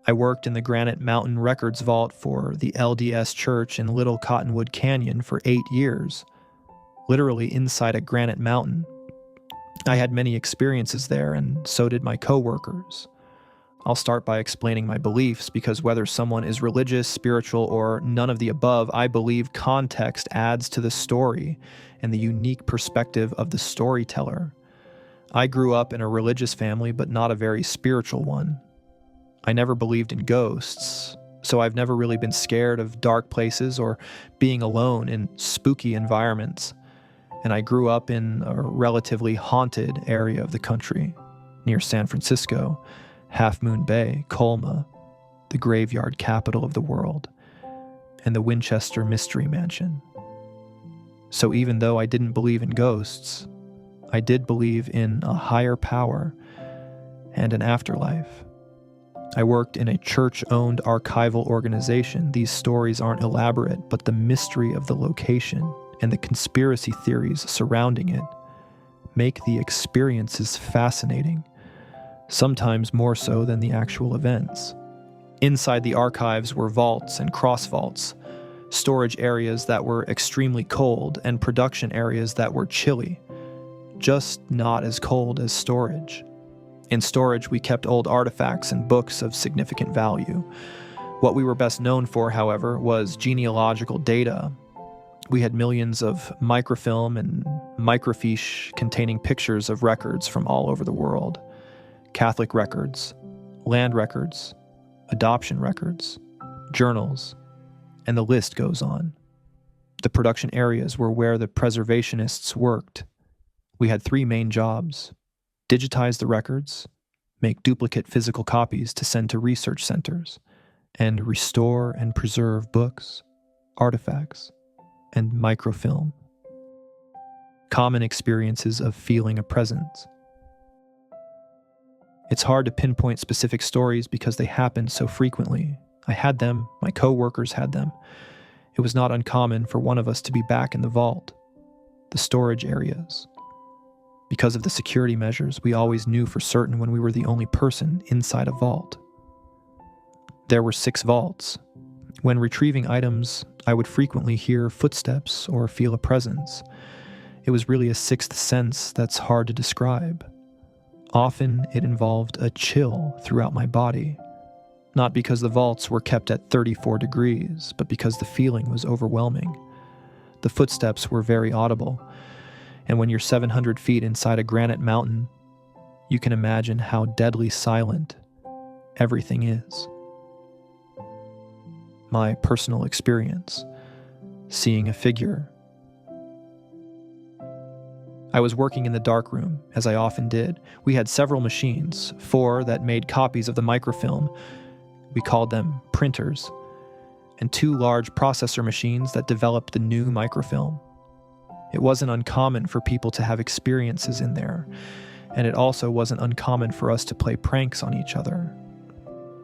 I worked in the Granite Mountain Records Vault for the LDS Church in Little Cottonwood Canyon for 8 years, literally inside a granite mountain. I had many experiences there, and so did my co-workers. I'll start by explaining my beliefs, because whether someone is religious, spiritual, or none of the above, I believe context adds to the story and the unique perspective of the storyteller. I grew up in a religious family, but not a very spiritual one. I never believed in ghosts, so I've never really been scared of dark places or being alone in spooky environments. And I grew up in a relatively haunted area of the country, near San Francisco, Half Moon Bay, Colma, the graveyard capital of the world, and the Winchester Mystery Mansion. So even though I didn't believe in ghosts, I did believe in a higher power and an afterlife. I worked in a church-owned archival organization. These stories aren't elaborate, but the mystery of the location and the conspiracy theories surrounding it make the experiences fascinating, sometimes more so than the actual events. Inside the archives were vaults and cross vaults, storage areas that were extremely cold, and production areas that were chilly, just not as cold as storage. In storage, we kept old artifacts and books of significant value. What we were best known for, however, was genealogical data. We had millions of microfilm and microfiche containing pictures of records from all over the world. Catholic records, land records, adoption records, journals, and the list goes on. The production areas were where the preservationists worked. We had 3 main jobs: digitize the records, make duplicate physical copies to send to research centers, and restore and preserve books, artifacts, and microfilm. Common experiences of feeling a presence. It's hard to pinpoint specific stories because they happened so frequently. I had them, my co-workers had them. It was not uncommon for one of us to be back in the vault, the storage areas. Because of the security measures, we always knew for certain when we were the only person inside a vault. There were 6 vaults. When retrieving items, I would frequently hear footsteps or feel a presence. It was really a 6th sense that's hard to describe. Often it involved a chill throughout my body, not because the vaults were kept at 34 degrees, but because the feeling was overwhelming. The footsteps were very audible, and when you're 700 feet inside a granite mountain, you can imagine how deadly silent everything is. My personal experience, seeing a figure. I was working in the darkroom, as I often did. We had several machines, 4 that made copies of the microfilm. We called them printers, and 2 large processor machines that developed the new microfilm. It wasn't uncommon for people to have experiences in there, and it also wasn't uncommon for us to play pranks on each other.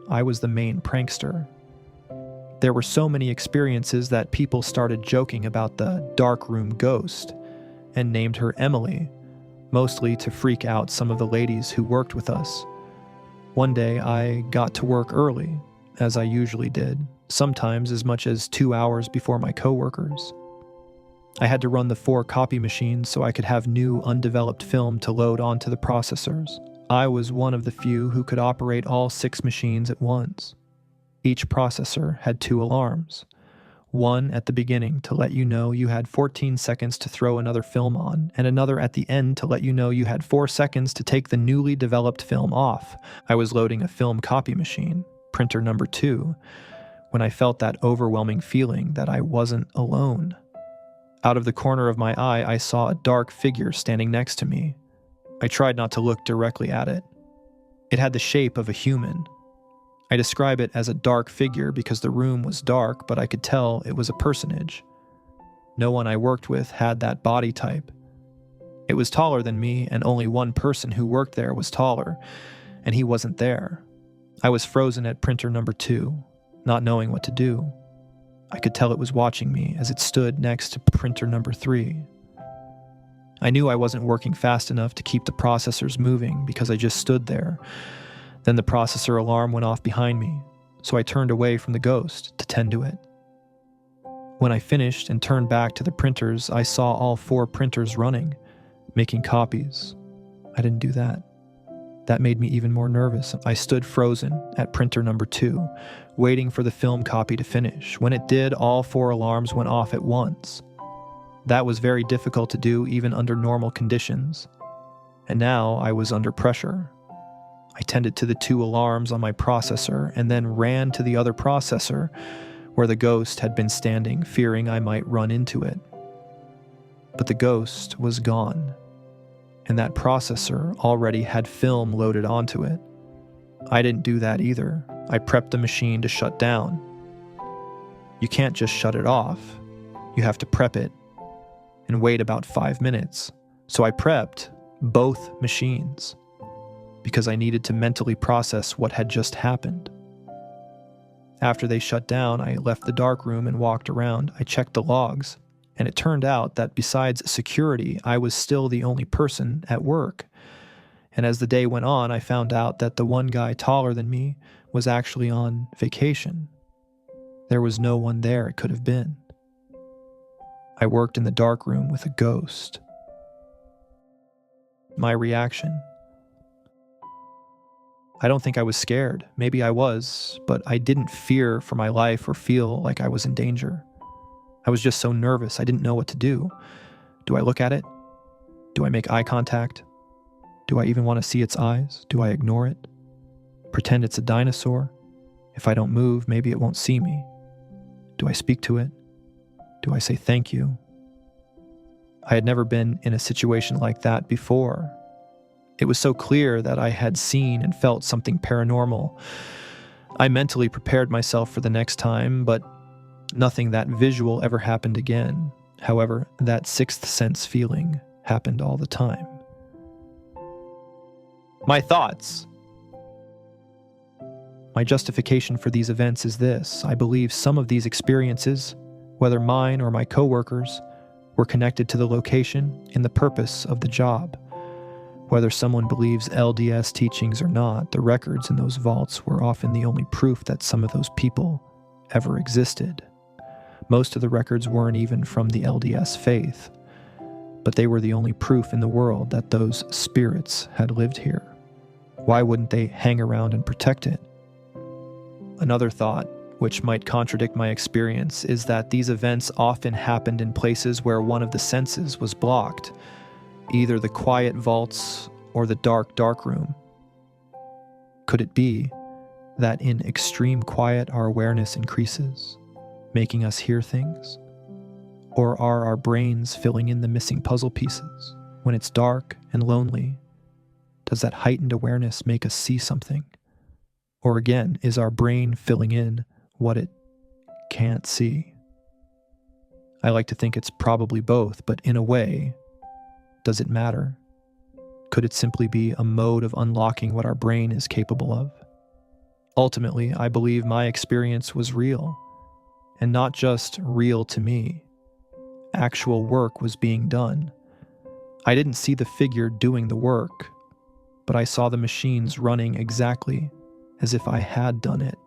I was the main prankster. There were so many experiences that people started joking about the darkroom ghost and named her Emily, mostly to freak out some of the ladies who worked with us. One day I got to work early, as I usually did, sometimes as much as 2 hours before my coworkers. I had to run the 4 copy machines so I could have new undeveloped film to load onto the processors. I was one of the few who could operate all 6 machines at once. Each processor had 2 alarms. One at the beginning to let you know you had 14 seconds to throw another film on, and another at the end to let you know you had 4 seconds to take the newly developed film off. I was loading a film copy machine, printer number 2, when I felt that overwhelming feeling that I wasn't alone. Out of the corner of my eye, I saw a dark figure standing next to me. I tried not to look directly at it. It had the shape of a human. I describe it as a dark figure because the room was dark, but I could tell it was a personage. No one I worked with had that body type. It was taller than me, and only one person who worked there was taller, and he wasn't there. I was frozen at printer number 2, not knowing what to do. I could tell it was watching me as it stood next to printer number 3. I knew I wasn't working fast enough to keep the processors moving because I just stood there. Then the processor alarm went off behind me, so I turned away from the ghost to tend to it. When I finished and turned back to the printers, I saw all 4 printers running, making copies. I didn't do that. That made me even more nervous. I stood frozen at printer number 2, waiting for the film copy to finish. When it did, all 4 alarms went off at once. That was very difficult to do even under normal conditions. And now I was under pressure. I tended to the 2 alarms on my processor and then ran to the other processor where the ghost had been standing, fearing I might run into it. But the ghost was gone, and that processor already had film loaded onto it. I didn't do that either. I prepped the machine to shut down. You can't just shut it off. You have to prep it and wait about 5 minutes. So I prepped both machines because I needed to mentally process what had just happened. After they shut down, I left the darkroom and walked around. I checked the logs, and it turned out that besides security, I was still the only person at work. And as the day went on, I found out that the one guy taller than me was actually on vacation. There was no one there it could have been. I worked in the darkroom with a ghost. My reaction: I don't think I was scared. Maybe I was, but I didn't fear for my life or feel like I was in danger. I was just so nervous, I didn't know what to do. Do I look at it? Do I make eye contact? Do I even want to see its eyes? Do I ignore it? Pretend it's a dinosaur? If I don't move, maybe it won't see me. Do I speak to it? Do I say thank you? I had never been in a situation like that before. It was so clear that I had seen and felt something paranormal. I mentally prepared myself for the next time, but nothing that visual ever happened again. However, that sixth sense feeling happened all the time. My thoughts. My justification for these events is this: I believe some of these experiences, whether mine or my coworkers, were connected to the location and the purpose of the job. Whether someone believes LDS teachings or not, the records in those vaults were often the only proof that some of those people ever existed. Most of the records weren't even from the LDS faith, but they were the only proof in the world that those spirits had lived here. Why wouldn't they hang around and protect it? Another thought, which might contradict my experience, is that these events often happened in places where one of the senses was blocked, either the quiet vaults or the dark room. Could it be that in extreme quiet our awareness increases, making us hear things? Or are our brains filling in the missing puzzle pieces? When it's dark and lonely, does that heightened awareness make us see something? Or again, is our brain filling in what it can't see? I like to think it's probably both, but in a way, does it matter? Could it simply be a mode of unlocking what our brain is capable of? Ultimately, I believe my experience was real, and not just real to me. Actual work was being done. I didn't see the figure doing the work, but I saw the machines running exactly as if I had done it.